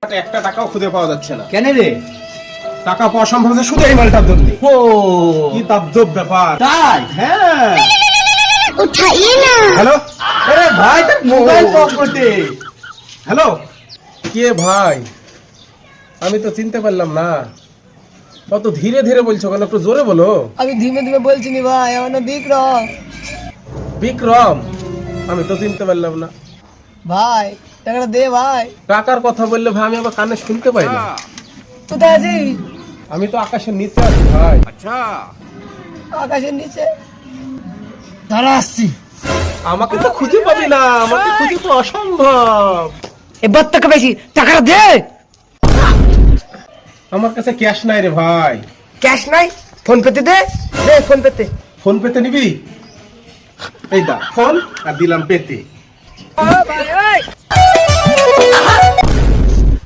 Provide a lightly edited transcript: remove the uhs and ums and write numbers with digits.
পকেটে একটা টাকাও খুঁজে পাওয়া যাচ্ছে না। কেন রে? টাকা পাওয়া সম্ভব হচ্ছে শুধু এই মালটার জন্য। ও কি তাজ্জব ব্যাপার। তাই? হ্যাঁ। उठाइए ना। হ্যালো আরে ভাই তোর মোবাইল পকেটে। হ্যালো, কে ভাই? আমি তো চিনতে পারলাম না। কত ধীরে ধীরে বলছো কেন? একটু জোরে বলো। আমি ধীমে ধীমে বলছি নি ভাই, আমার নাম বিক্রম। বিক্রম? আমি তো চিনতে পারলাম না। ভাই টাকাটা দে ভাই। টাকার কথা বললে ভাই আমি আবার কানে শুনতে পাই না। কোথায় আছিস? আমি তো আকাশের নিচে আছি ভাই। আকাশের নিচে। দাঁড়া আসছি। আমাকে তো খুঁজে পাবি না, আমাকে খুঁজে পাওয়া অসম্ভব। এবার টাকা বেশি, টাকাটা দে। আমার কাছে ক্যাশ নাই রে ভাই। ক্যাশ নাই? ফোন পেতে দে, দে ফোন পেতে। ফোন পেতে নিবি? এই দা ফোন আর দিলাম পেতে। ভাই